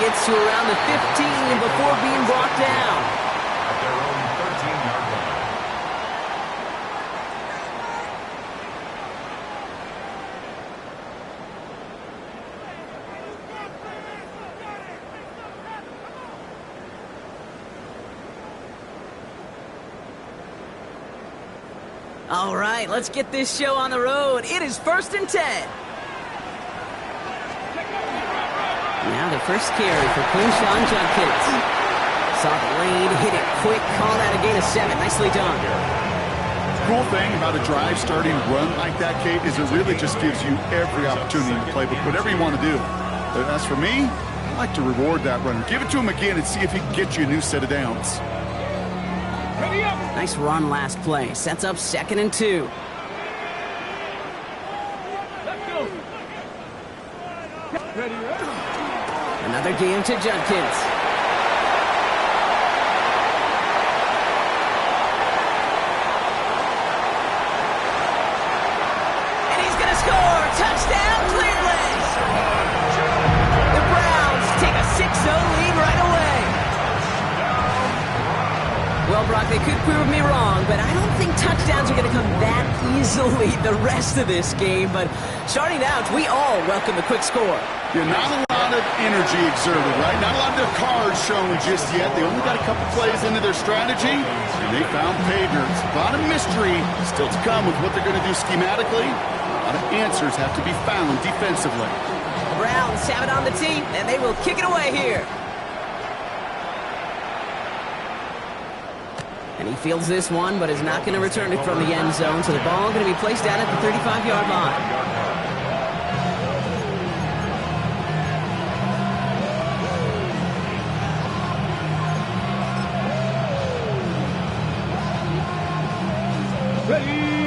gets to around the 15 before being brought down. At their own 13-yard line. All right, let's get this show on the road. It is 1st and 10. Now the first carry for Quinshon Judkins. Saw the lane, hit it quick, called out a gain of 7. Nicely done. The cool thing about a drive starting run like that, Kate, is it really just gives you every opportunity to play whatever you want to do. But as for me, I like to reward that runner. Give it to him again and see if he can get you a new set of downs. Nice run last play. Sets up 2nd and 2. Another game to Judkins. And he's going to score. Touchdown, Cleveland. The Browns take a 6-0 lead right away. Well, Brock, they could prove me wrong, but I don't think touchdowns are going to come that easily the rest of this game. But starting out, we all welcome the quick score. Yeah, not a lot of energy exerted, right? Not a lot of their cards shown just yet. They only got a couple plays into their strategy, and they found pay dirt. A lot of mystery still to come with what they're going to do schematically. A lot of answers have to be found defensively. The Browns have it on the tee, and they will kick it away here. And he fields this one, but is not going to return it from the end zone, so the ball going to be placed down at the 35-yard line.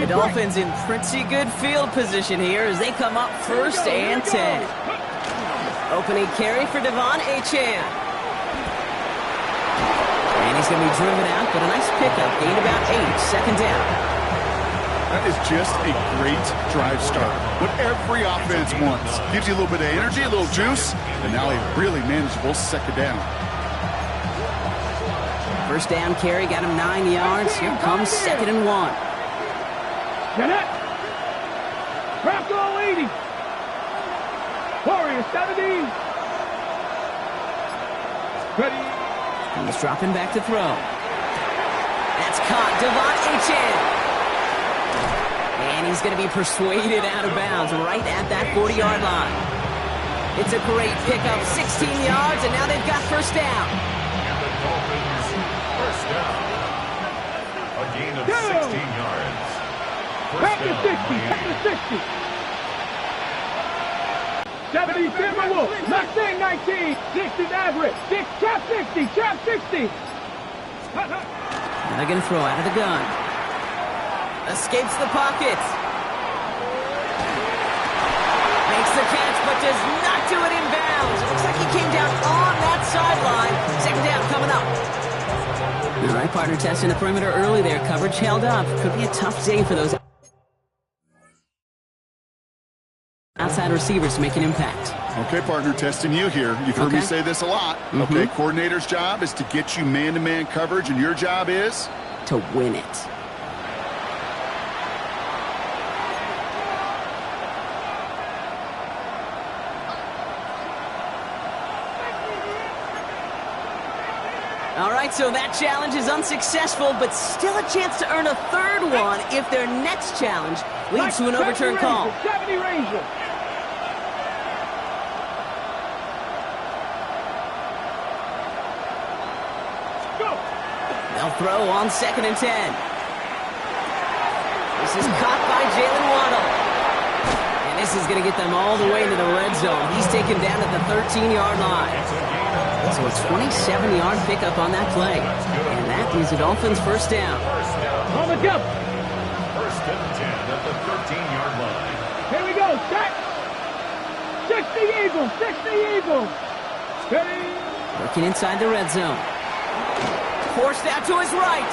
The Dolphins in pretty good field position here as they come up 1st and 10. Opening carry for Devon Achane. And he's going to be driven out, but a nice pickup. Gain about 8, 2nd down. That is just a great drive start. What every offense wants. Gives you a little bit of energy, a little juice, and now a really manageable 2nd down. 1st down carry got him 9 yards. Here comes 2nd and 1. Get it! Bronco 80! Warrior 70! Ready! He's dropping back to throw. That's caught. Devon Achane. And he's going to be persuaded out of bounds right at that 40-yard line. It's a great pickup. 16 yards, and now they've got 1st down. And the Dolphins, 1st down. A gain of 16 yards. Back to 60, back to 60. 70 Timberwolves, Mustang 19, 60 average, trap 60, trap 60. And they're going to throw out of the gun. Escapes the pocket. Makes the catch, but does not do it in bounds. It looks like he came down on that sideline. 2nd down coming up. All right, partner, testing the perimeter early there. Coverage held up. Could be a tough day for those outside receivers to make an impact. Okay, partner, testing you here. You've heard me say this a lot. Okay, coordinator's job is to get you man-to-man coverage, and your job is? To win it. All right, so that challenge is unsuccessful, but still a chance to earn a 3rd one if their next challenge leads to an overturned call. 70 Ranger. They'll throw on 2nd and 10. This is caught by Jalen Waddle. And this is going to get them all the way into the red zone. He's taken down at the 13-yard line. So a 27-yard pickup on that play. And that is the Dolphins' 1st down. On the jump. 1st and 10 at the 13-yard line. Here we go, set. 60 Eagles, 60 Eagles. Ready. Working inside the red zone. Forced out to his right.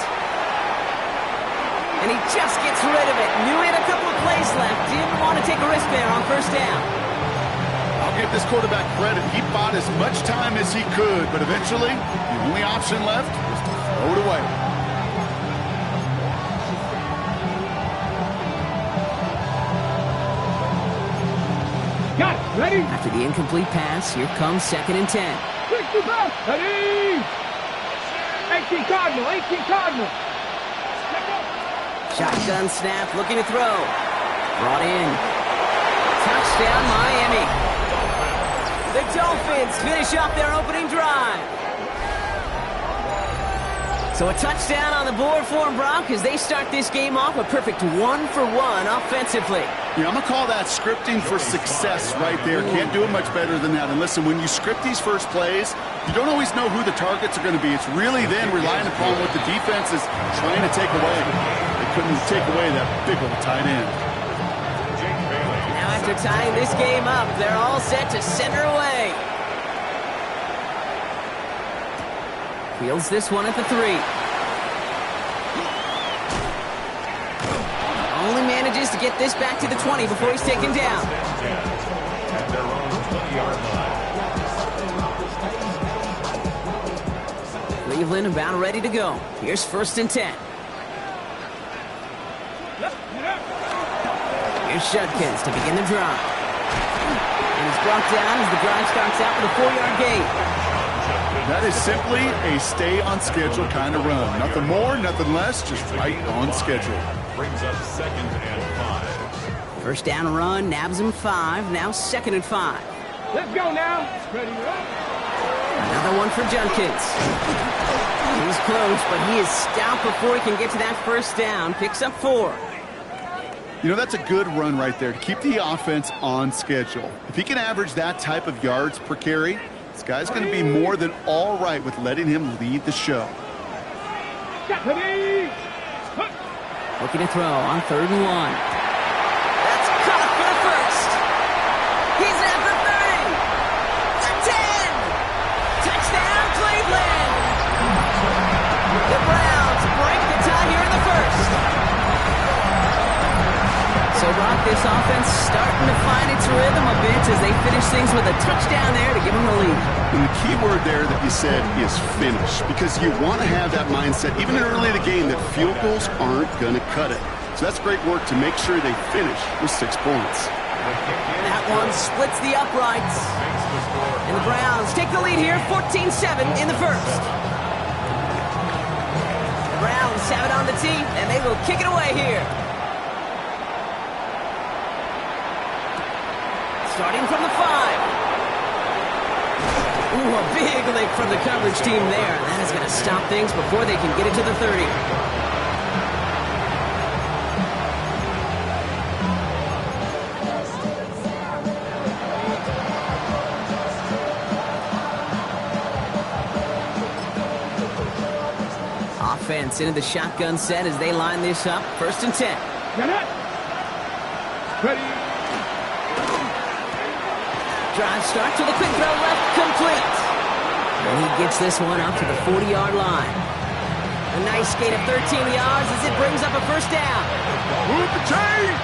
And he just gets rid of it. Knew he had a couple of plays left. Didn't want to take a risk there on 1st down. I'll give this quarterback credit. He bought as much time as he could, but eventually, the only option left was to throw it away. Got it. Ready? After the incomplete pass, here comes 2nd and 10. 65. Ready? 18 Cardinal. 18 Cardinal. Shotgun snap, looking to throw. Brought in. Touchdown, Miami. The Dolphins finish off their opening drive. So a touchdown on the board for them, Brock, as they start this game off a perfect 1-for-1 offensively. Yeah, I'm going to call that scripting for success right there. Can't do it much better than that. And listen, when you script these first plays, you don't always know who the targets are going to be. It's really then relying upon what the defense is trying to take away. They couldn't take away that big old tight end. Now after tying this game up, they're all set to center away. Fields this one at the 3. Only manages to get this back to the 20 before he's taken down. At their own 20-yard line. Cleveland about ready to go. Here's 1st and 10. Here's Judkins to begin the drive. And he's brought down as the drive starts out with a 4-yard gain. That is simply a stay-on-schedule kind of run. Nothing more, nothing less, just right on schedule. Brings up 2nd and 5. First down run, nabs him 5. Now 2nd and 5. Let's go now. Ready, Another one for Judkins. He's close, but he is stout before he can get to that first down. Picks up 4. You know, that's a good run right there to keep the offense on schedule. If he can average that type of yards per carry, this guy's going to be more than all right with letting him lead the show. Looking to throw on 3rd and 1. That's caught for the first. He's at the 30. The 10. Touchdown, Cleveland. The Browns break the tie here in the first. So, Brock, this offense starting to find its rhythm a bit as they finish things with a touchdown there to give them the lead. And the key word there that you said is finish, because you want to have that mindset, even early in the game, that field goals aren't going to cut it. So that's great work to make sure they finish with 6 points. That one splits the uprights. And the Browns take the lead here, 14-7 in the first. The Browns have it on the tee, and they will kick it away here. Starting from the 5. Ooh, a big lick from the coverage team there. That is going to stop things before they can get it to the 30. Offense into the shotgun set as they line this up. 1st and 10. Ready. Drive starts with a quick throw left, complete. And he gets this one up to the 40-yard line. A nice gain of 13 yards as it brings up a first down. Move the chains!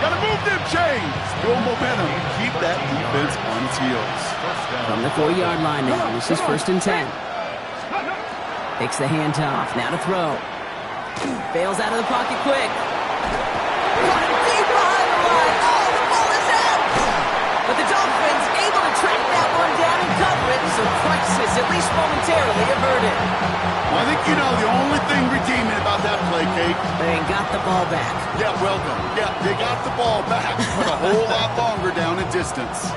Gotta move them chains! Build momentum. Keep that defense on its heels. From the 4-yard line now, this is 1st and 10. Takes the handoff, now to throw. Bails out of the pocket quick. Caught it deep behind the line. Oh, the ball is out! But the Dolphins able to track that one down and cover it, so crisis, at least momentarily, averted. Well, I think you know the only thing redeeming about that play, Kate. They got the ball back. Yeah, well done. Yeah, they got the ball back, but a whole lot longer down in distance.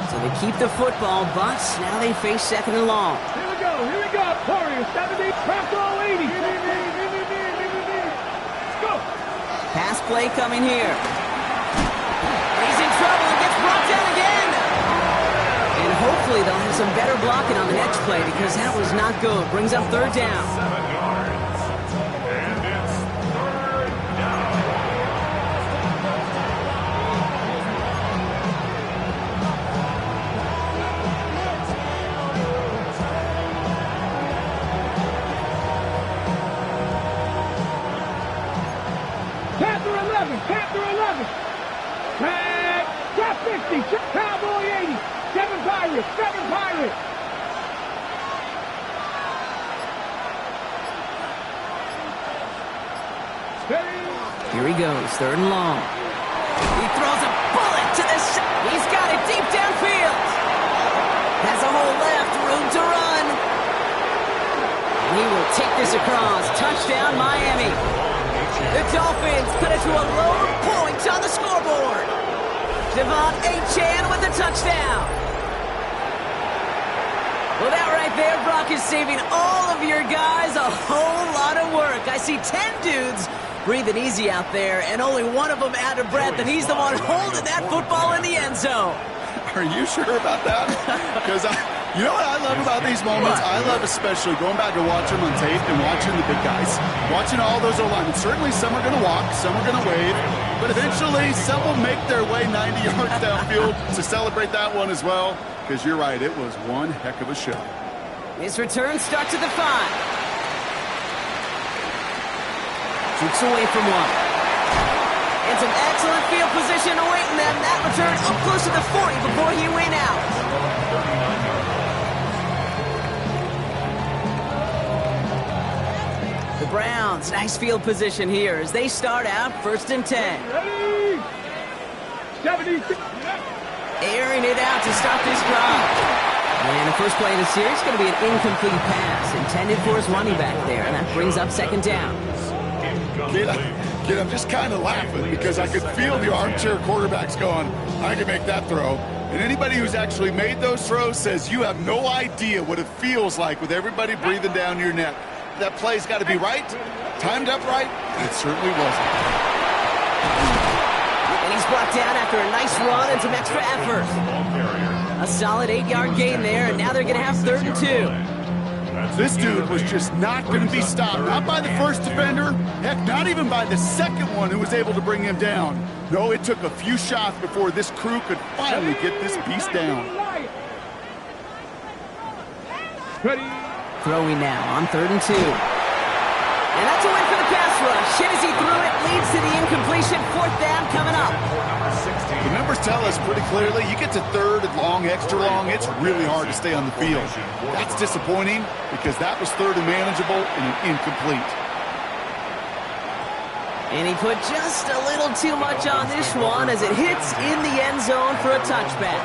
So they keep the football, but now they face 2nd and long. Here we go. Warriors, 70, crack all 80. Let's go. Pass play coming here. He's in trouble and gets brought down again. And hopefully they'll have some better blocking on the next play because that was not good. Brings up 3rd down. 7 yards. And it's 3rd down. Panther 11. Drop 50. Cowboy 80. Pirates. 7 Pirates. Here he goes, 3rd and long. He throws a bullet to the he's got it deep downfield. Has a hole left, room to run. And he will take this across. Touchdown, Miami. The Dolphins cut it to a lone point on the scoreboard. Devon Achane with the touchdown. Well, that right there, Brock, is saving all of your guys a whole lot of work. I see 10 dudes breathing easy out there, and only one of them out of breath, and he's the one holding that football in the end zone. Are you sure about that? Because you know what I love about these moments? What? I love especially going back to watch them on tape and watching the big guys. Watching all those O-linemen. Certainly some are going to walk, some are going to wave, but eventually some will make their way 90 yards downfield to celebrate that one as well. Because you're right, it was one heck of a show. His return starts at the 5. Shoots away from one. And some excellent field position awaiting them. That return up close to the 40 before he went out. The Browns, nice field position here as they start out 1st and 10. Ready? 76. Airing it out to start this drive. And the first play of the series is going to be an incomplete pass intended for his running back there. And that brings up 2nd down. Kid, I'm just kind of laughing because I could feel the armchair quarterbacks going, I can make that throw. And anybody who's actually made those throws says you have no idea what it feels like with everybody breathing down your neck. That play's got to be right, timed up right, and it certainly wasn't. And he's brought down after a nice run and some extra effort. A solid 8-yard gain there, and now they're going to have 3rd and 2. This dude was just not going to be stopped. Not by the first defender. Heck, not even by the second one who was able to bring him down. No, it took a few shots before this crew could finally get this beast down. Ready? Throwing now on 3rd and 2. And that's a win for the pass rush. Hit as he threw it, leads to the incompletion. 4th down coming up. The numbers tell us pretty clearly, you get to 3rd and long, extra long, it's really hard to stay on the field. That's disappointing because that was 3rd and manageable and an incomplete. And he put just a little too much on this one as it hits in the end zone for a touchback.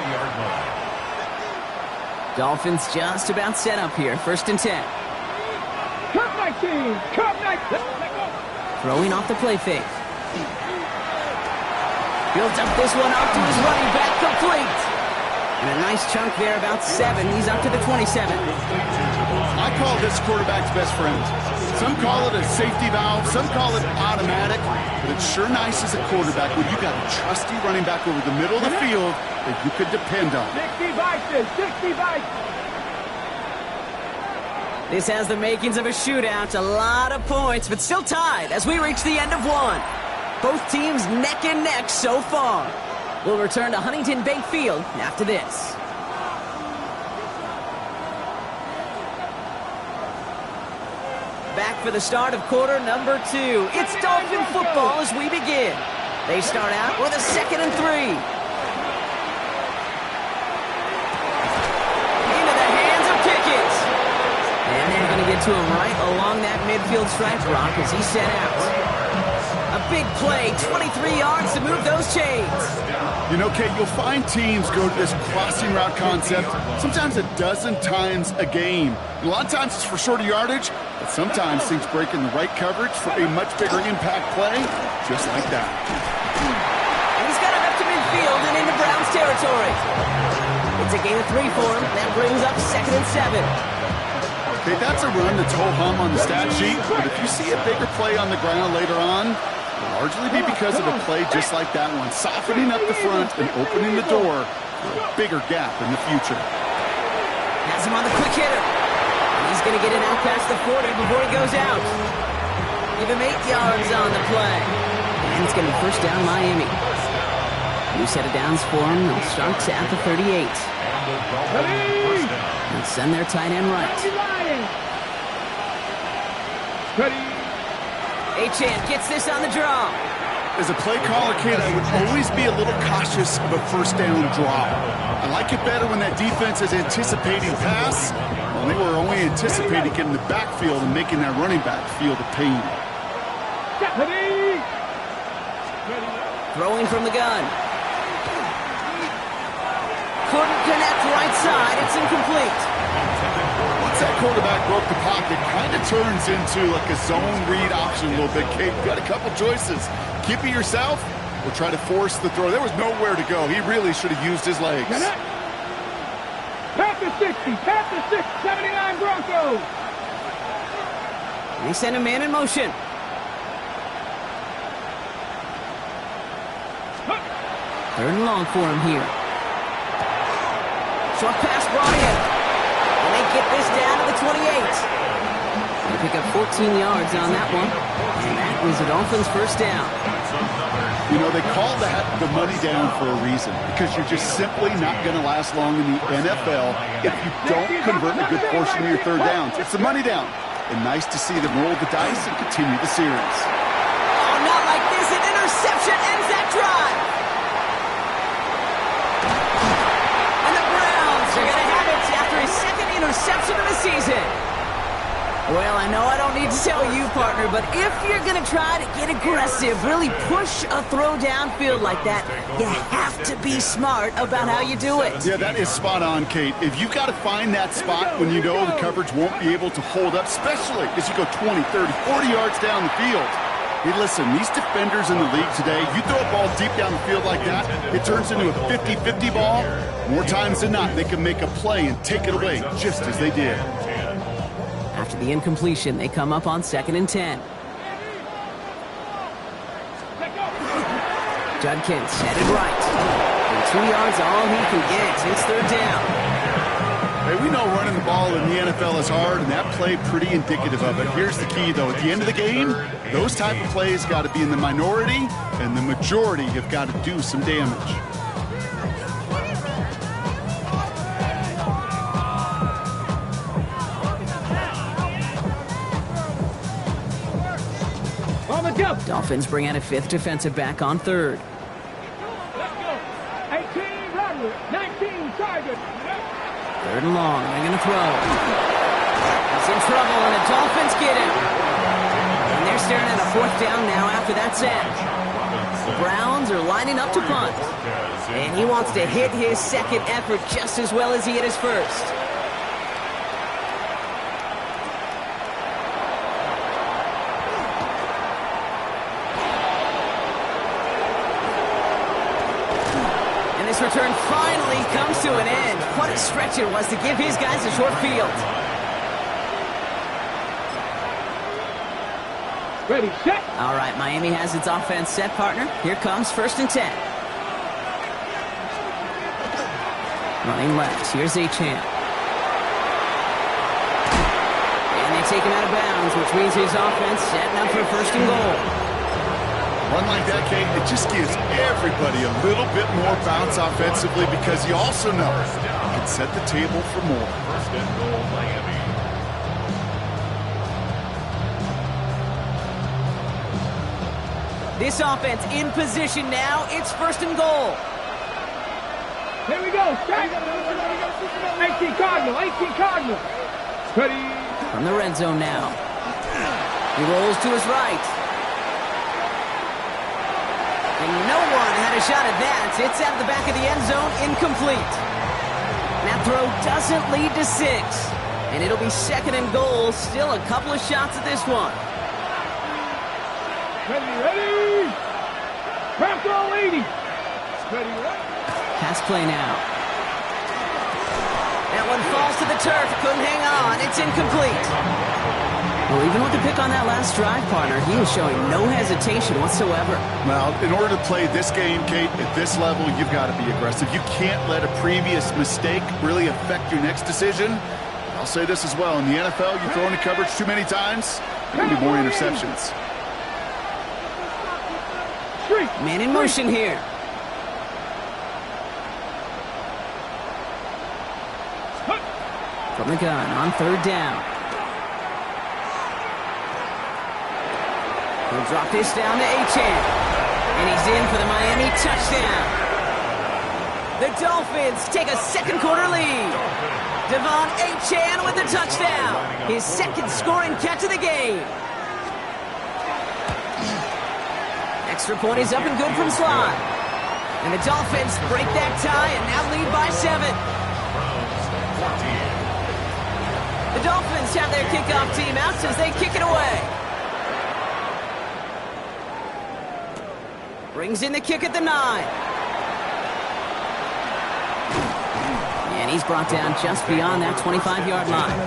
Dolphins just about set up here. 1st and 10. Cup 19. Cup 19. Throwing off the play fake. Builds up this one up to his running back, complete. And a nice chunk there, about 7. He's up to the 27. I call this quarterback's best friend. Some call it a safety valve, some call it automatic, but it's sure nice as a quarterback when you got a trusty running back over the middle of the field that you could depend on. 60 Vikings. 60 Vikings. This has the makings of a shootout. A lot of points, but still tied as we reach the end of one. Both teams neck and neck so far. We'll return to Huntington Bank Field after this. Back for the start of quarter number 2. It's Dolphin football as we begin. They start out with a 2nd and 3. Into the hands of Pickett. And they're going to get to him right along that midfield stripe, Brock, as he set out. A big play, 23 yards to move those chains. You know, Kate, you'll find teams go to this crossing route concept sometimes a dozen times a game. A lot of times it's for shorter yardage, but sometimes things break in the right coverage for a much bigger impact play, just like that. And he's got it up to midfield and into Browns territory. It's a gain of 3 for him. That brings up 2nd and 7. Okay, that's a run that's ho-hum on the stat sheet, but if you see a bigger play on the ground later on, it'll largely be because of a play just like that one, softening up the front and opening the door for a bigger gap in the future. Has him on the quick hitter. He's going to get it out past the 40 before he goes out. Give him 8 yards on the play. And it's going to be 1st down Miami. New set of downs for him. They'll start at the 38. And send their tight end right. Ready. Achane gets this on the draw. As a play caller, Kate, I would always be a little cautious of a first down drop. I like it better when that defense is anticipating pass. Well, they were only anticipating getting the backfield and making that running back feel the pain. Throwing from the gun. Couldn't connect right side. It's incomplete. Once that quarterback broke the pocket, kind of turns into like a zone read option a little bit, Kate. You've got a couple choices. Keep it yourself or try to force the throw. There was nowhere to go. He really should have used his legs. Pass to 60, pass to 79 Broncos. They send a man in motion. Third and long for him here. Short pass brought in. And they get this down to the 28. They pick up 14 yards on that one. And that was the Dolphins' first down. You know, they call that the money down for a reason, because you're just simply not going to last long in the NFL if you don't convert a good portion of your third downs. It's the money down. And nice to see them roll the dice and continue the series. Oh, not like this. An interception ends that drive. And the Browns are going to have it after his second interception of the season. Well, I know I don't need to tell you, partner, but if you're going to try to get aggressive, really push a throw downfield like that, you have to be smart about how you do it. Yeah, that is spot on, Kate. If you've got to find that spot when you know the coverage won't be able to hold up, especially as you go 20, 30, 40 yards down the field. Hey, listen, these defenders in the league today, you throw a ball deep down the field like that, it turns into a 50-50 ball. More times than not, they can make a play and take it away, just as they did. After the incompletion, they come up on 2nd and 10. Judkins headed right. And 2 yards all he can get. It's third down. Hey, we know running the ball in the NFL is hard, and that play pretty indicative of it. Here's the key, though. At the end of the game, those type of plays got to be in the minority, and the majority have got to do some damage. Dolphins bring out a 5th defensive back on 3rd. Let's go. 18 Roderick, 19 Tiger. 3rd and long. They're going to throw. He's in trouble, and the Dolphins get him. And they're staring at a 4th down now after that sack. The Browns are lining up to punt. And he wants to hit his second effort just as well as he hit his first. Return finally comes to an end. What a stretch it was to give his guys a short field. Ready, set. All right, Miami has its offense set, partner. Here comes 1st and 10. Running left. Here's Achane. And they take him out of bounds, which means his offense setting up for 1st and goal. Run like that, Kate, it just gives everybody a little bit more bounce offensively, because you also know you can set the table for more. 1st and goal, Miami. This offense in position now. It's 1st and goal. Here we go. 18 Cardinal, 18 Cardinal. Ready. From the red zone now. He rolls to his right. And no one had a shot at that. It's at the back of the end zone, incomplete. That throw doesn't lead to 6. And it'll be 2nd and goal. Still a couple of shots at this one. Ready. Bronco 80. Ready. Pass play now. That one falls to the turf. Couldn't hang on. It's incomplete. Well, even with the pick on that last drive, partner, he was showing no hesitation whatsoever. Well, in order to play this game, Kate, at this level, you've got to be aggressive. You can't let a previous mistake really affect your next decision. I'll say this as well. In the NFL, you throw into coverage too many times, there will be more interceptions. Man in motion here. From the gun on 3rd down. He'll drop this down to Achane. And he's in for the Miami touchdown. The Dolphins take a second quarter lead. Devon Achane with the touchdown. His second scoring catch of the game. Extra point is up and good from Slot. And the Dolphins break that tie and now lead by 7. The Dolphins have their kickoff team out as they kick it away. Brings in the kick at the 9. And he's brought down just beyond that 25-yard line.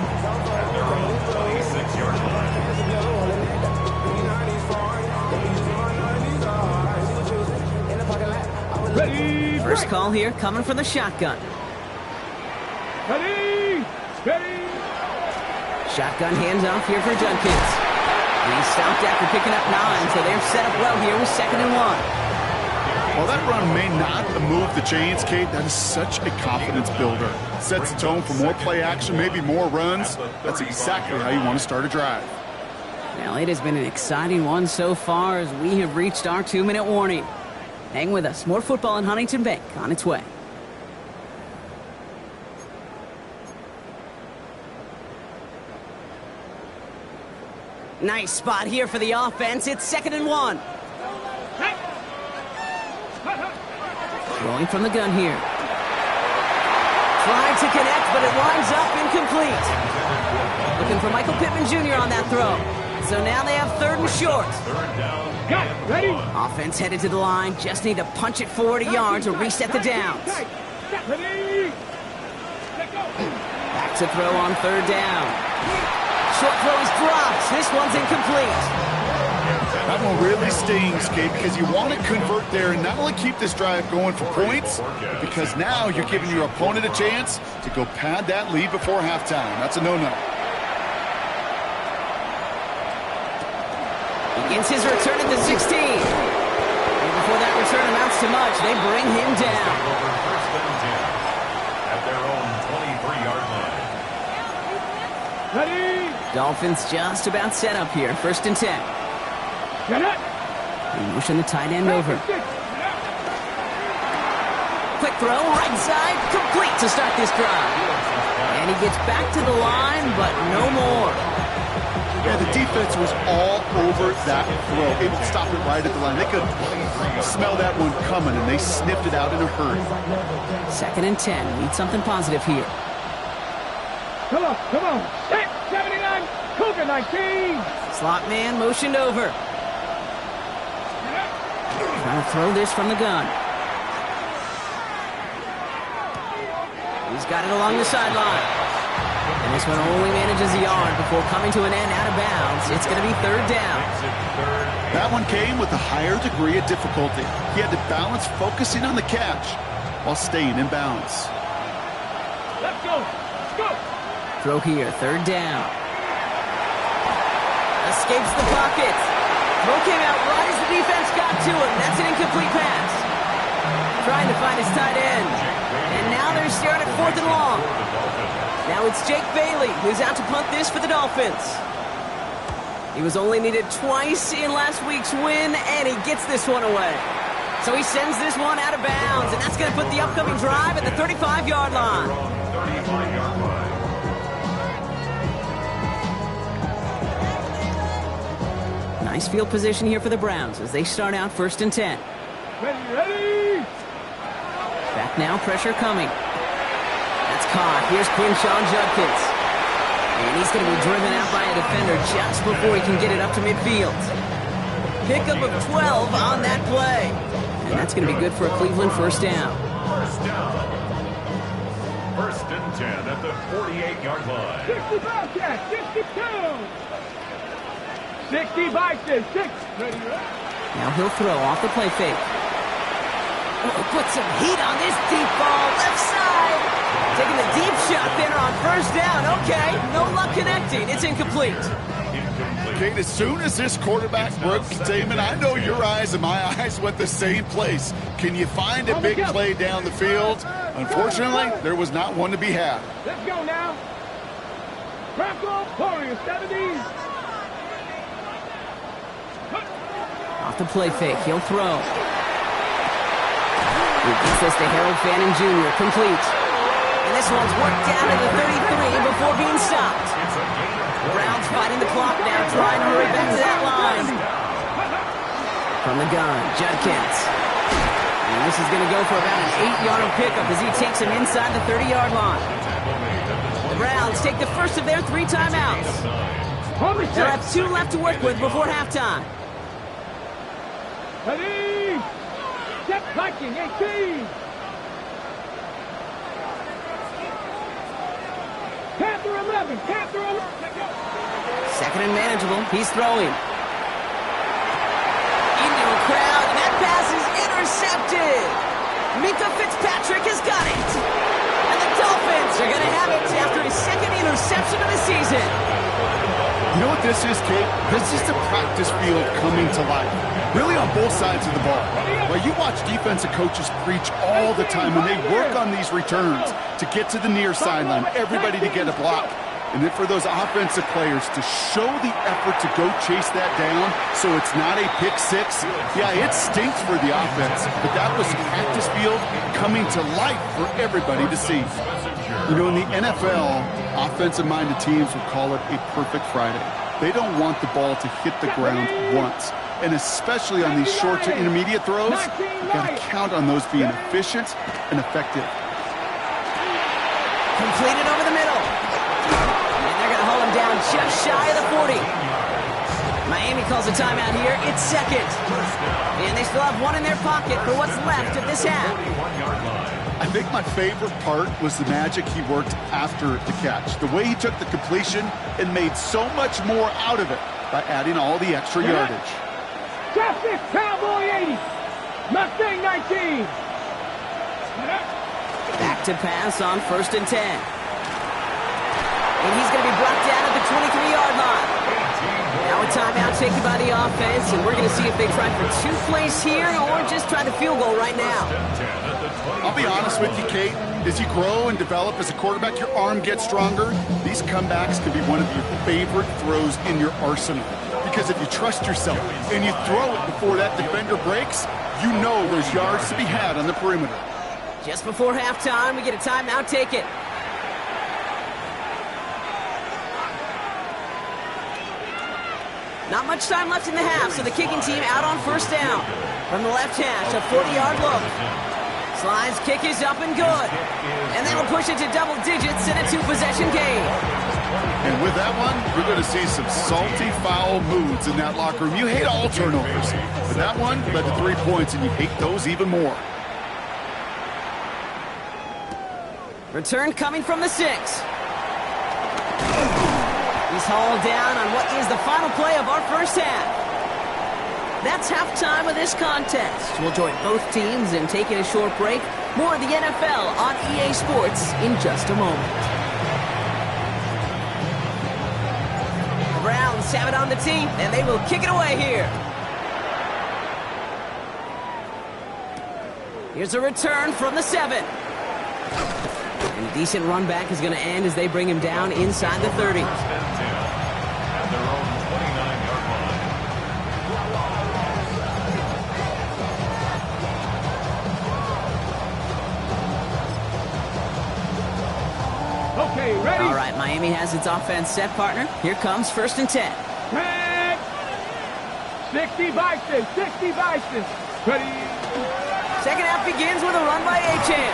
Ready, First call here coming from the shotgun. ready, ready. Shotgun handoff here for Judkins. And he's stopped after picking up 9, so they're set up well here with 2nd and 1. While that run may not move the chains, Kate, that is such a confidence builder. Sets the tone for more play action, maybe more runs. That's exactly how you want to start a drive. Well, it has been an exciting one so far as we have reached our 2-minute warning. Hang with us. More football in Huntington Bank on its way. Nice spot here for the offense. It's 2nd and 1. Throwing from the gun here. Trying to connect, but it lines up incomplete. Looking for Michael Pittman Jr. on that throw. So now they have 3rd and short. Got it. Ready. Offense headed to the line. Just need to punch it forward a yard to reset the downs. Ready. Let go. Back to throw on 3rd down. Short throw is dropped. This one's incomplete. That one really stings, Kate, because you want to convert there and not only keep this drive going for points, but because now you're giving your opponent a chance to go pad that lead before halftime. That's a no-no. Begins his return at the 16. And before that return amounts to much, they bring him down. Over 1st and 10 at their own 23-yard line. Ready. Dolphins just about set up here. 1st and 10. Get it. They motion the tight end over. Quick throw, right side, complete to start this drive. And he gets back to the line, but no more. Yeah, the defense was all over that throw, able to stop it right at the line. They could smell that one coming, and they sniffed it out in a hurry. 2nd and 10. Need something positive here. Come on, come on. 79, Cougar 19. Slot man motioned over. Trying to throw this from the gun. He's got it along the sideline. And this one only manages a yard before coming to an end out of bounds. It's going to be 3rd down. That one came with a higher degree of difficulty. He had to balance focusing on the catch while staying in bounds. Let's go. Let's go. Throw here, 3rd down. Escapes the pocket. Throw came out right as the defense got to him. That's an incomplete pass. Trying to find his tight end. And now they're staring at 4th and long. Now it's Jake Bailey who's out to punt this for the Dolphins. He was only needed twice in last week's win, and he gets this one away. So he sends this one out of bounds, and that's going to put the upcoming drive at the 35-yard line. 35-yard line. Nice field position here for the Browns as they start out 1st and 10. Ready, ready. Back now, pressure coming. That's caught. Here's Quinshawn Judkins. And he's going to be driven out by a defender just before he can get it up to midfield. Pickup of 12 on that play. And that's going to be good for a Cleveland 1st down. 1st down. 1st and 10 at the 48-yard line. 60 Bobcats, 62. 60 Vikings, 6. Ready, ready. Now he'll throw off the play fake. Oh, put some heat on this deep ball, left side. Taking the deep shot there on 1st down. Okay, no luck connecting. It's incomplete. Kate, as soon as this quarterback broke containment, I know your eyes and my eyes went the same place. Can you find a big play down the field? Unfortunately, there was not one to be had. Let's go now. Bronco Warriors 70. Off the play fake. He'll throw. He gets this to Harold Fannin Jr. Complete. And this one's worked down to the 33 before being stopped. The Browns fighting the clock now, trying to hurry back to that line. From the gun, Judkins. And this is going to go for about an 8-yard pickup as he takes him inside the 30-yard line. The Browns take the first of their 3 timeouts. They'll have 2 left to work with before halftime. Ready? Set Viking 18. Panther 11. Panther 11. Second and manageable. He's throwing. Into a crowd, and that pass is intercepted. Minka Fitzpatrick has got it. And the Dolphins are going to have it after his second interception of the season. You know what this is, Kate? This is the practice field coming to life. Really on both sides of the ball. Well, you watch defensive coaches preach all the time when they work on these returns to get to the near sideline, everybody to get a block. And then for those offensive players to show the effort to go chase that down so it's not a pick six. Yeah, it stinks for the offense, but that was practice field coming to life for everybody to see. You know, in the NFL, offensive-minded teams would call it a perfect Friday. They don't want the ball to hit the ground once. And especially on these short to intermediate throws, you've got to count on those being efficient and effective. Completed over the middle. And they're going to hold him down just shy of the 40. Miami calls a timeout here. It's second. And they still have 1 in their pocket for what's left of this half. I think my favorite part was the magic he worked after the catch. The way he took the completion and made so much more out of it by adding all the extra yardage. Traffic, Cowboy 80. Mustang 19. Back to pass on 1st and 10. And he's going to be brought down at the 23-yard line. Now a timeout taken by the offense, and we're going to see if they try for 2 plays here or just try the field goal right now. I'll be honest with you, Kate. As you grow and develop as a quarterback, your arm gets stronger. These comebacks can be one of your favorite throws in your arsenal. Because if you trust yourself and you throw it before that defender breaks, you know there's yards to be had on the perimeter. Just before halftime, we get a timeout taken. Not much time left in the half, so the kicking team out on 1st down. From the left hash, a 40-yard look. Slide's kick is up and good. And that'll push it to double digits in a 2-possession game. And with that one, you're going to see some salty, foul moods in that locker room. You hate all turnovers. But that one led to 3 points, and you hate those even more. Return coming from the 6. He's hauled down on what is the final play of our first half. That's halftime of this contest. We'll join both teams in taking a short break. More of the NFL on EA Sports in just a moment. The Browns have it on the tee, and they will kick it away here. Here's a return from the 7. And a decent run back is going to end as they bring him down inside the 30. Okay, ready? All right, Miami has its offense set, partner. Here comes 1st and 10. Red. 60 Bison. 60 Bison. Ready? Second half begins with a run by Achane.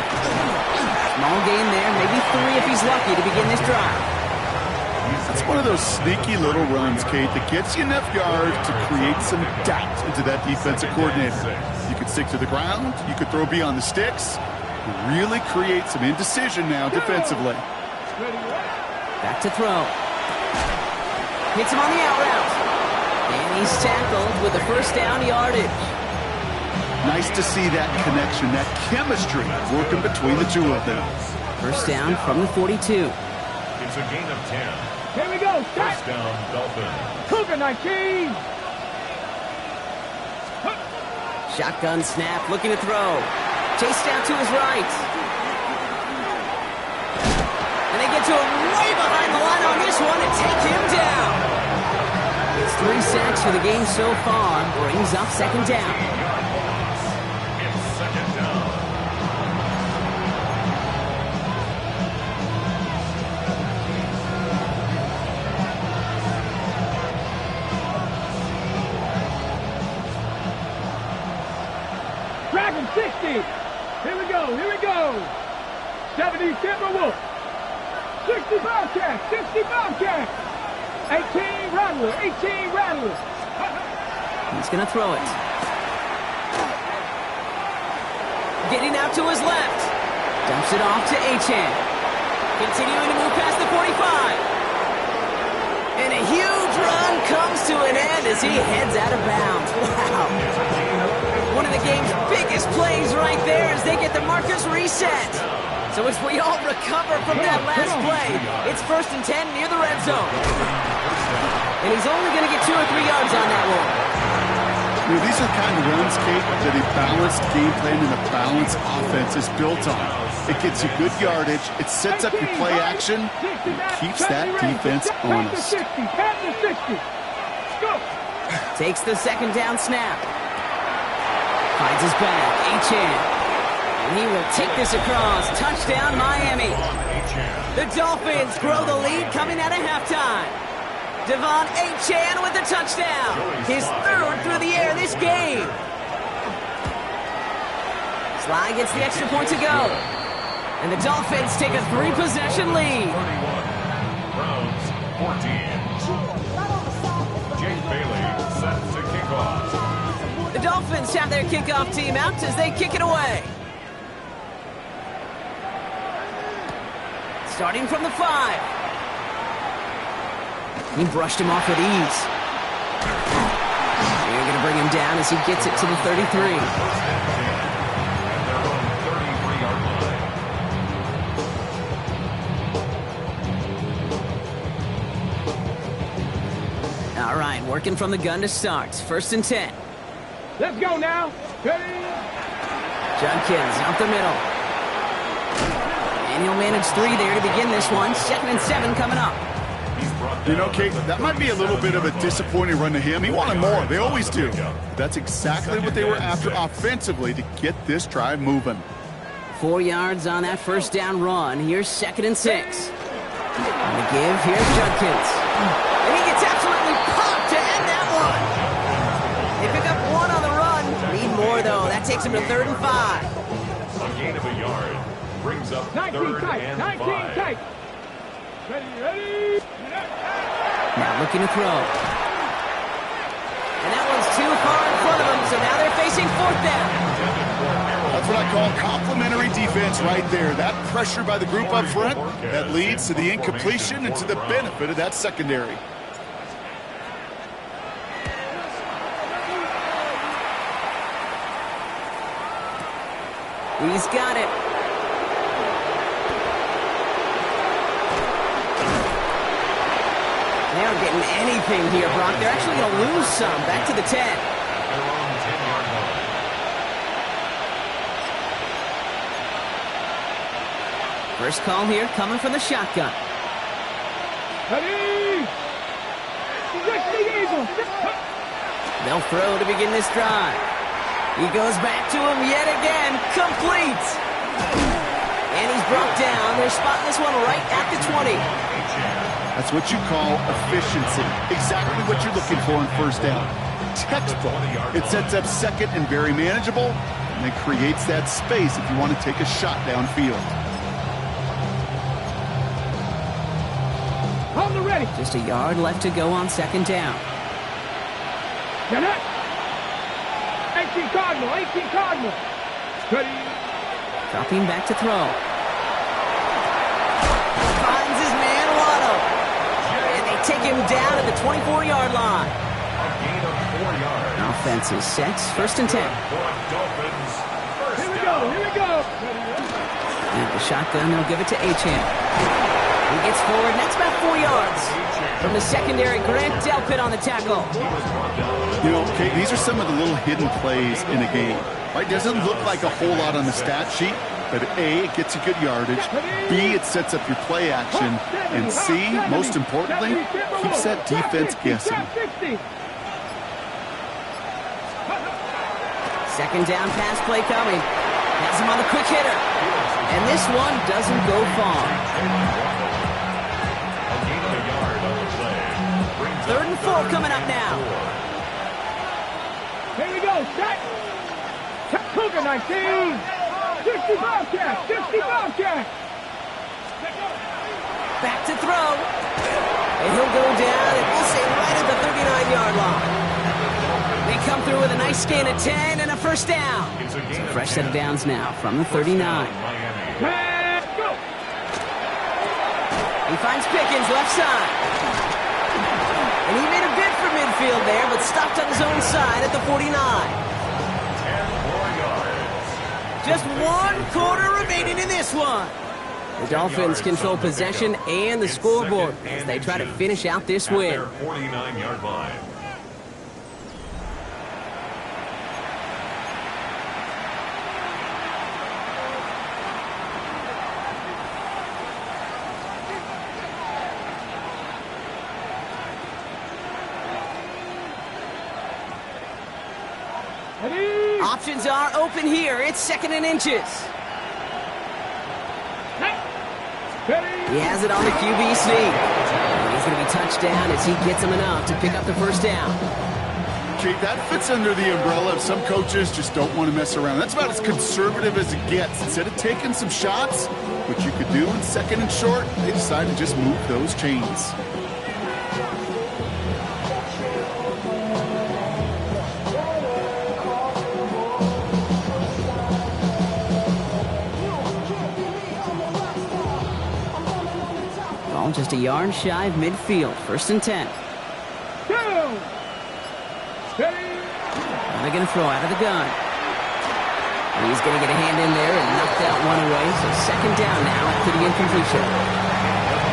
Small gain there, maybe 3 if he's lucky to begin this drive. That's one of those sneaky little runs, Kate, that gets you enough yards to create some doubt into that defensive coordinator. You could stick to the ground, you could throw beyond the sticks, really create some indecision now defensively. Back to throw. Hits him on the out route. And he's tackled with the 1st down yardage. Nice to see that connection, that chemistry working between the two of them. 1st down from the 42. It's a gain of 10. Here we go. Set. 1st down, Dolphins. Cougar 19. Shotgun snap, looking to throw. Chase down to his right. And they get to him way behind the line on this one and take him down. It's 3 sacks for the game so far brings up second down. It's second down. Dragon 60. Here we go. 70 Timberwolf. 60 Bobcat. 60 Bobcat. 18 Rattler. 18 Rattler. He's going to throw it. Getting out to his left. Dumps it off to Achan. Continuing to move past the 45. And a huge run comes to an end as he heads out of bounds. Wow. One of the game's biggest plays right there as they get the markers reset. So as we all recover from that last play, it's 1st and 10 near the red zone. And he's only going to get 2 or 3 yards on that one. You know, these are the kind of runs, Kate, that a balanced game plan and a balanced offense is built on. It gets you good yardage, it sets up your play action, and keeps that defense honest. Takes the second down snap. Finds his back, Achan. And he will take this across. Touchdown, Miami. The Dolphins grow the lead coming out of halftime. Devon Achan with the touchdown. His 3rd through the air this game. Sly gets the extra point to go. And the Dolphins take a 3-possession lead. 31. Browns 14. Jake Bailey set to kick off. The Dolphins have their kickoff team out as they kick it away. Starting from the 5. He brushed him off with ease. They're going to bring him down as he gets it to the 33. All right, working from the gun to start. 1st and 10. Let's go now. Judkins up the middle. And he'll manage 3 there to begin this one. 2nd and 7 coming up. You know, Kate, that might be a little bit of a disappointing run to him. He wanted more. They always do. That's exactly what they were after offensively to get this drive moving. 4 yards on that 1st down run. Here's 2nd and 6. On the give, here's Judkins. And he gets absolutely popped to end that one. They pick up 1 on the run. Need more, though. That takes him to 3rd and 5. A gain of a yard brings up 3rd and 5. 19 tight. Ready. Now looking to throw. And that one's too far in front of him, so now they're facing 4th down. That's what I call complementary defense right there. That pressure by the group up front, that leads to the incompletion and to the benefit of that secondary. He's got it. They aren't getting anything here, Brock. They're actually going to lose some. Back to the 10. They're on the 10-yard line. First call here coming from the shotgun. Ready. They'll throw to begin this drive. He goes back to him yet again. Complete. And he's brought down. They're spotting this one right at the 20. That's what you call efficiency. Exactly what you're looking for in 1st down. Textbook. It sets up 2nd and very manageable, and it creates that space if you want to take a shot downfield. Hold the ready. Just a yard left to go on 2nd down. Now that. 18 Cardinal. 18 Cardinal. Ready. Dropping back to throw. Finds his man, Waddle. And they take him down at the 24-yard line. A gain of 4 yards. Offense is set. 1st and 10. Dolphins. Here we go. And the shotgun, they'll give it to Achan. He gets forward, and that's about 4 yards. From the secondary, Grant Delpit on the tackle. You know, Kate, these are some of the little hidden plays in a game. Right? Doesn't look like a whole lot on the stat sheet, but A, it gets you good yardage. B, it sets up your play action. And C, most importantly, keeps that defense guessing. Second down pass play coming. Has him on the quick hitter. And this one doesn't go far. Third and 4 coming up now. Here we go, set. Cougar 19. 60 Bobcat, 60 Bobcat. Back to throw. And he'll go down, and we'll say right at the 39-yard line. They come through with a nice gain of 10 and a first down. So fresh set of downs now from the 39. Let's go. He finds Pickens left side. And he made a bid for midfield there, but stopped on his own side at the 49. 10 more yards. Just 1 quarter remaining in this one. The Dolphins control possession and the scoreboard as they try to finish out this win. 49-yard line. Ready. Options are open here. It's 2nd and inches. Ready. He has it on the QB sneak. And he's going to be touched down as he gets him enough to pick up the first down. Kate, that fits under the umbrella of some coaches just don't want to mess around. That's about as conservative as it gets. Instead of taking some shots, which you could do in 2nd and short, they decide to just move those chains. Ball just a yard shy of midfield. 1st and 10. Down. Ready. Now they're going to throw out of the gun. He's going to get a hand in there and knock that one away. So 2nd down now after the incompletion.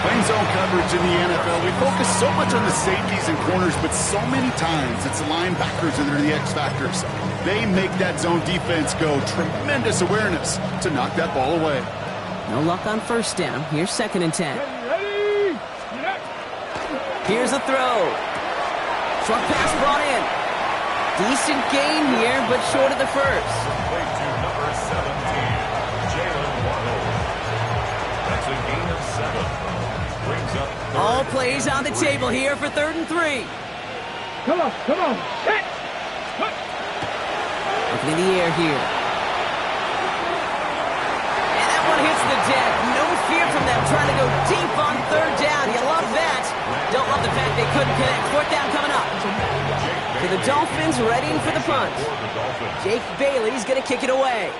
Playing zone coverage in the NFL, we focus so much on the safeties and corners, but so many times it's the linebackers that are the X factors. They make that zone defense go. Tremendous awareness to knock that ball away. No luck on 1st down. Here's 2nd and 10. Ready. Here's a throw. Short pass brought in. Decent gain here, but short of the first. Play to number 17, Jalen Waddle. That's a gain of 7. Brings up All plays on the table here for 3rd and 3. Come on, come on. Set. Looking in the air here. And that one hits the deck. No fear from them trying to go deep on 3rd down. You love that. Don't love the fact they couldn't connect. 4th down coming up. So the Dolphins readying for the punt. Jake Bailey's going to kick it away.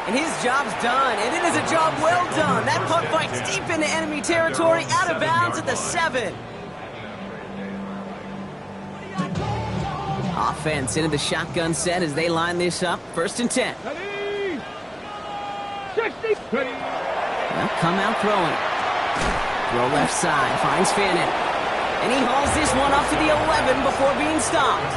And his job's done, and it is a job well done. That punt fights deep into enemy territory, out of bounds at the 7. Offense into the shotgun set as they line this up. 1st and 10. Ready. 60. Ready. They'll come out throwing. Throw left side, finds Fannin. And he hauls this one up to the 11 before being stopped.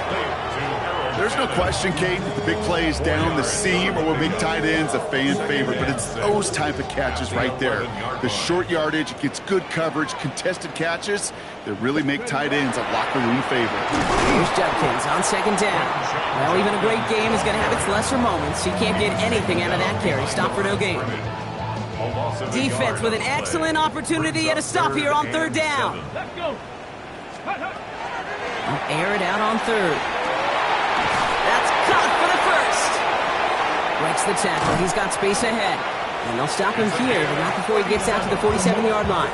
There's no question, Kate, that the big plays down the seam or with big tight ends a fan favorite, but it's those type of catches right there. The short yardage, it gets good coverage, contested catches that really make tight ends a locker room favorite. Here's Judkins on 2nd down. Well, even a great game is going to have its lesser moments. He can't get anything out of that carry. Stop for no gain. Defense with an excellent opportunity at a stop here on 3rd down. Let's go. They'll air it out on 3rd. That's caught for the first. Breaks the tackle. He's got space ahead. And they'll stop him here, but not before he gets out to the 47-yard line.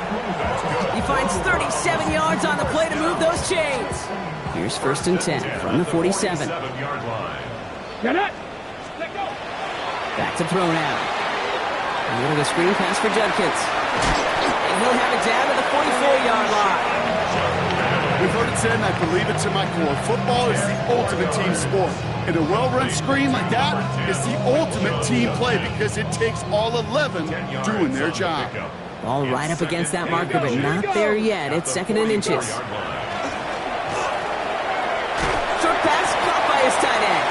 He finds 37 yards on the play to move those chains. Here's 1st and 10 from the 47. Get it. Let go. Back to throw now. A little bit of screen pass for Judkins. And he'll have it down to the 44-yard line. We've heard it said, and I believe it to my core, football is the ultimate team sport. And a well-run screen like that is the ultimate team play because it takes all 11 doing their job. Ball right up against that marker, but not there yet. It's 2nd and inches. Short pass caught by his tight end.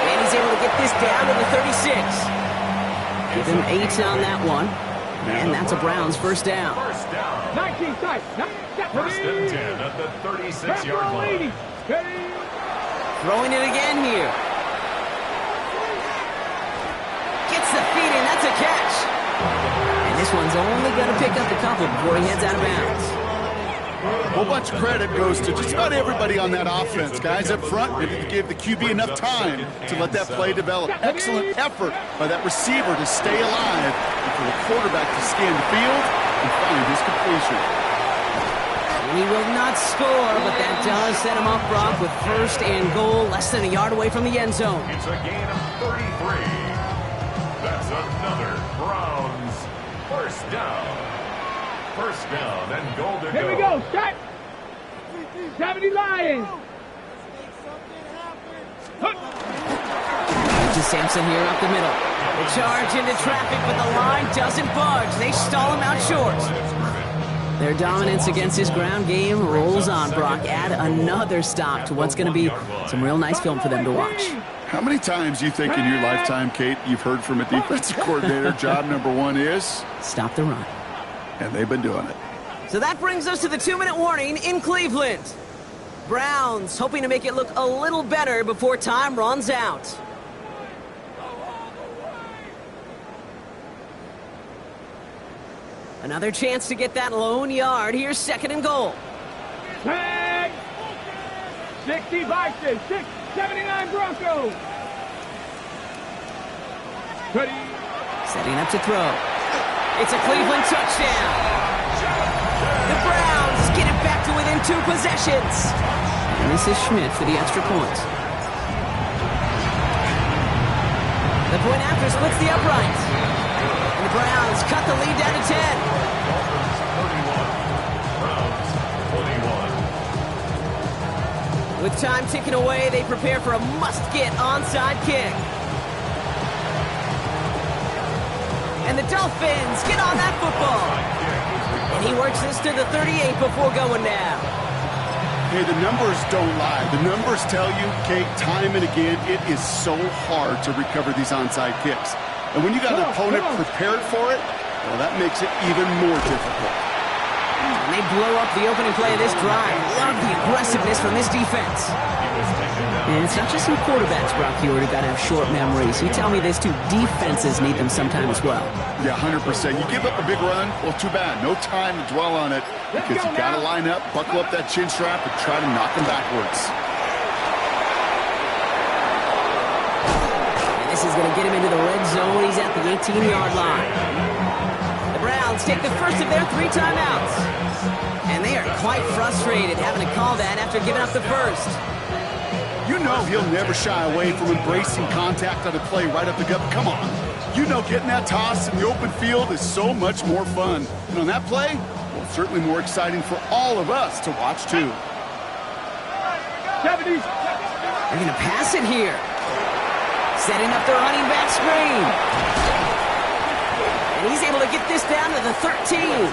And he's able to get this down to the 36. Give him 8 on that one. And that's a Browns first down. 19 tight. First and 10 at the 36-yard line. Throwing it again here. Gets the feet in. That's a catch. And this one's only going to pick up a couple before he heads out of bounds. A whole bunch of credit goes to just about everybody on that offense. Guys up front, maybe to give the QB enough time to let that play develop. Excellent effort by that receiver to stay alive and for the quarterback to scan the field and find his completion. And he will not score, but that does set him up, Brock, with first and goal, less than a yard away from the end zone. It's a gain of 33. That's another Browns first down. First down and goal to go. Here we go, Scott. 70 Lions. To Sampson here up the middle. The charge into traffic, but the line doesn't budge. They stall him out short. Their dominance against his ground game rolls on, Brock. Add another stop to what's going to be some real nice film for them to watch. How many times do you think in your lifetime, Kate, you've heard from a defensive coordinator, job number one is? Stop the run. And they've been doing it. So that brings us to the 2-minute warning in Cleveland. Browns hoping to make it look a little better before time runs out. Another chance to get that lone yard. Here's second and goal. Tag. 60 Vikings. 79 Broncos. Setting up to throw. It's a Cleveland touchdown. The Browns get it back to within 2 possessions. And this is Schmidt for the extra point. The point after splits the upright. And the Browns cut the lead down to 10. Dolphins 31. Browns 21. With time ticking away, they prepare for a must-get onside kick. And the Dolphins get on that football. And he works this to the 38 before going down. Hey, the numbers don't lie. The numbers tell you, Kate, time and again, it is so hard to recover these onside kicks. And when you got an opponent prepared for it, well, that makes it even more difficult. And they blow up the opening play of this drive. Love the aggressiveness from this defense. And it's not just some quarterbacks, Brock, who got to have short memories. You tell me this too, defenses need them sometime as well. Yeah, 100%. You give up a big run, well, too bad. No time to dwell on it because you got to line up, buckle up that chin strap, and try to knock them backwards. And this is going to get him into the red zone. He's at the 18-yard line. The Browns take the first of their 3 timeouts. And they are quite frustrated having to call that after giving up the first. You know he'll never shy away from embracing contact on a play right up the gut. Come on. You know getting that toss in the open field is so much more fun. And on that play, well, certainly more exciting for all of us to watch, too. 70. They're going to pass it here. Setting up the running back screen. And he's able to get this down to the 13.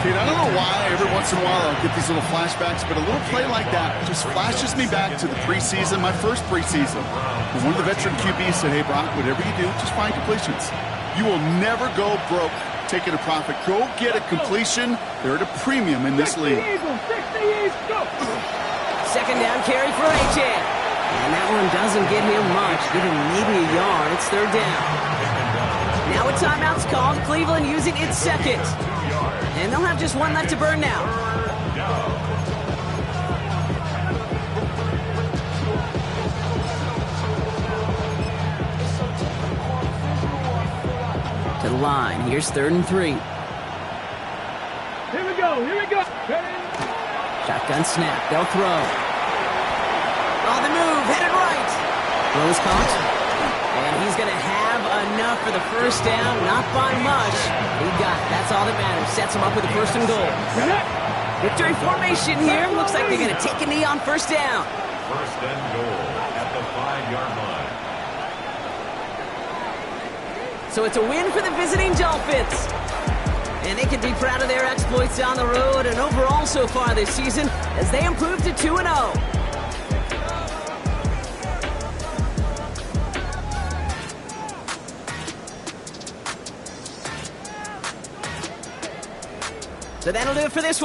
Kate, I don't know why every once in a while I'll get these little flashbacks, but a little play like that just flashes me back to the preseason, my first preseason. And one of the veteran QBs said, hey, Brock, whatever you do, just find completions. You will never go broke taking a profit. Go get a completion. They're at a premium in this league. 60 Eagles, go. Second down carry for A.J. And that one doesn't get him much. Give him maybe a yard. It's third down. Now a timeout's called. Cleveland using its second. And they'll have just one left to burn now. To the line. Here's 3rd and 3. Here we go, here we go. Shotgun snap. They'll throw. On the move. Headed right. Throw is caught. And he's going to have enough for the first down. Not by much. He got it. That's all that matters. Sets him up with a 1st and goal. Victory formation here. Looks like they're going to take a knee on 1st down. 1st and goal at the 5-yard line. So it's a win for the visiting Dolphins. And they can be proud of their exploits on the road and overall so far this season as they improve to 2-0. So that'll do it for this one.